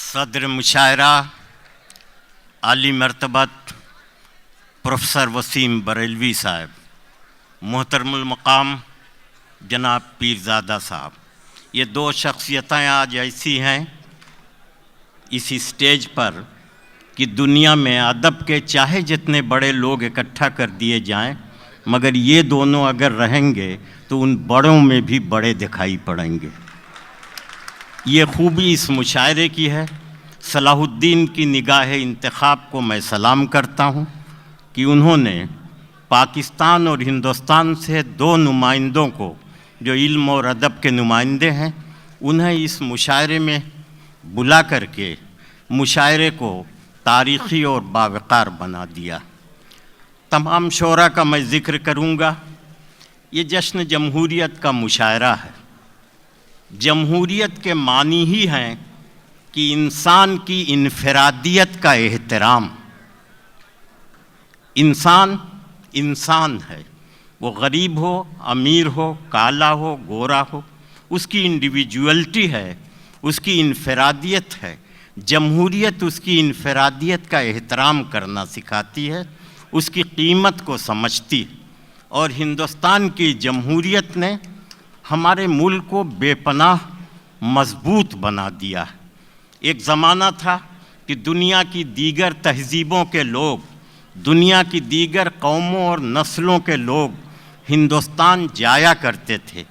सदर मुशायरा आली मरतबत प्रोफेसर वसीम बरेलवी साहब, मोहतरमुल मकाम जनाब पीरज़ादा साहब, ये दो शख्सियतें आज ऐसी हैं इस स्टेज पर कि दुनिया में अदब के चाहे जितने बड़े लोग इकट्ठा कर दिए जाएं, मगर ये दोनों अगर रहेंगे तो उन बड़ों में भी बड़े दिखाई पड़ेंगे। ये खूबी इस मुशायरे की है। सलाहुद्दीन की निगाह इंतखाब को मैं सलाम करता हूँ कि उन्होंने पाकिस्तान और हिंदुस्तान से दो नुमाइंदों को, जो इल्म और अदब के नुमाइंदे हैं, उन्हें इस मुशायरे में बुला करके मुशायरे को तारीख़ी और बावक़ार बना दिया। तमाम शोरा का मैं ज़िक्र करूँगा। ये जश्न जमहूरियत का मुशायरा है। जमहूरियत के मानी ही हैं कि इंसान की इनफरादियत का एहतराम। इंसान इंसान है, वो गरीब हो, अमीर हो, काला हो, गोरा हो, उसकी इंडिविजुअलिटी है, उसकी इनफरादियत है। जमहूरियत उसकी इनफरादियत का एहतराम करना सिखाती है, उसकी कीमत को समझती है। और हिंदुस्तान की जमहूरियत ने हमारे मुल्क को बेपनाह मजबूत बना दिया। एक ज़माना था कि दुनिया की दीगर तहज़ीबों के लोग, दुनिया की दीगर कौमों और नस्लों के लोग हिंदुस्तान जाया करते थे।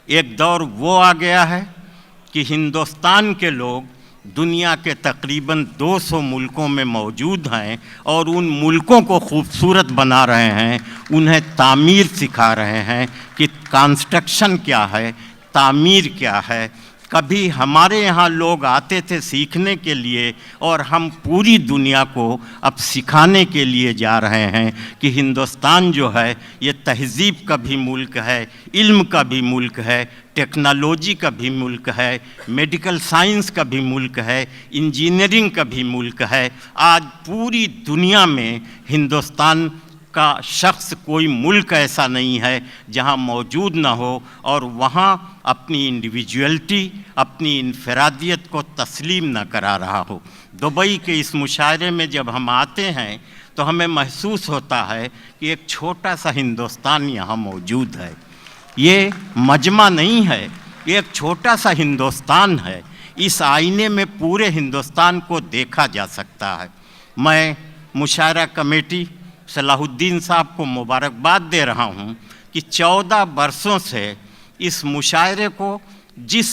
एक दौर वो आ गया है कि हिंदुस्तान के लोग दुनिया के तकरीबन 200 मुल्कों में मौजूद हैं और उन मुल्कों को खूबसूरत बना रहे हैं, उन्हें तामीर सिखा रहे हैं कि कंस्ट्रक्शन क्या है, तामीर क्या है। कभी हमारे यहाँ लोग आते थे सीखने के लिए और हम पूरी दुनिया को अब सिखाने के लिए जा रहे हैं कि हिंदुस्तान जो है ये तहज़ीब का भी मुल्क है, इल्म का भी मुल्क है, टेक्नोलॉजी का भी मुल्क है, मेडिकल साइंस का भी मुल्क है, इंजीनियरिंग का भी मुल्क है। आज पूरी दुनिया में हिंदुस्तान का शख्स, कोई मुल्क ऐसा नहीं है जहां मौजूद ना हो और वहां अपनी इंडिविजुअलिटी, अपनी इनफरादियत को तस्लीम न करा रहा हो। दुबई के इस मुशायरे में जब हम आते हैं तो हमें महसूस होता है कि एक छोटा सा हिंदुस्तान यहाँ मौजूद है। ये मजमा नहीं है, ये एक छोटा सा हिंदुस्तान है। इस आईने में पूरे हिंदुस्तान को देखा जा सकता है। मैं मुशायरा कमेटी सलाहुद्दीन साहब को मुबारकबाद दे रहा हूँ कि 14 बरसों से इस मुशायरे को जिस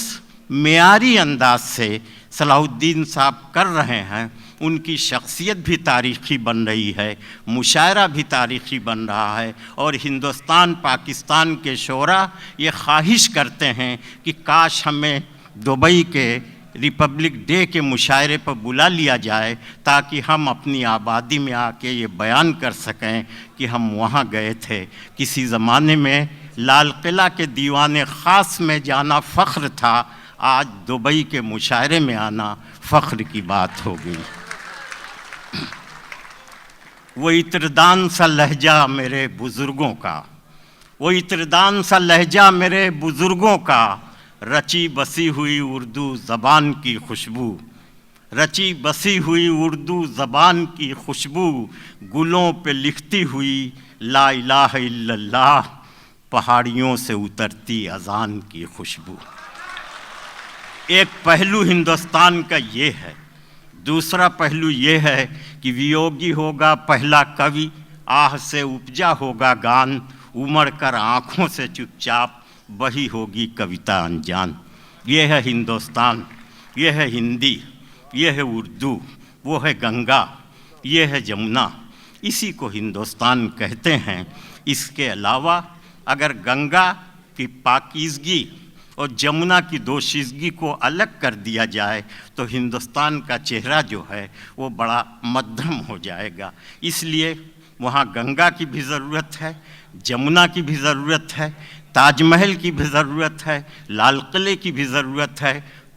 मेयारी अंदाज से सलाहुद्दीन साहब कर रहे हैं, उनकी शख्सियत भी तारीख़ी बन रही है, मुशायरा भी तारीख़ी बन रहा है। और हिंदुस्तान पाकिस्तान के शोरा ये ख्वाहिश करते हैं कि काश हमें दुबई के रिपब्लिक डे के मुशायरे पर बुला लिया जाए ताकि हम अपनी आबादी में आके ये बयान कर सकें कि हम वहाँ गए थे। किसी ज़माने में लाल किला के दीवाने ख़ास में जाना फ़ख्र था, आज दुबई के मुशायरे में आना फ़ख्र की बात हो गई। वो इत्रदान सा लहजा मेरे बुज़ुर्गों का, वो इत्रदान सा लहजा मेरे बुज़ुर्गों का, रची बसी हुई उर्दू ज़बान की खुशबू, रची बसी हुई उर्दू ज़बान की खुशबू, गुलों पे लिखती हुई ला इलाहा इल्लल्लाह, पहाड़ियों से उतरती अज़ान की खुशबू। एक पहलू हिंदुस्तान का ये है। दूसरा पहलू ये है कि वियोगी होगा पहला कवि, आह से उपजा होगा गान, उमड़ कर आँखों से चुपचाप वही होगी कविता अनजान। ये है हिंदुस्तान, ये है हिंदी, ये है उर्दू, वो है गंगा, ये है जमुना, इसी को हिंदुस्तान कहते हैं। इसके अलावा अगर गंगा की पाकीज़गी और जमुना की दोशीज़गी को अलग कर दिया जाए तो हिंदुस्तान का चेहरा जो है वो बड़ा मध्यम हो जाएगा। इसलिए वहाँ गंगा की भी ज़रूरत है, जमुना की भी ज़रूरत है, ताजमहल की भी ज़रूरत है, लाल किले की भी ज़रूरत है,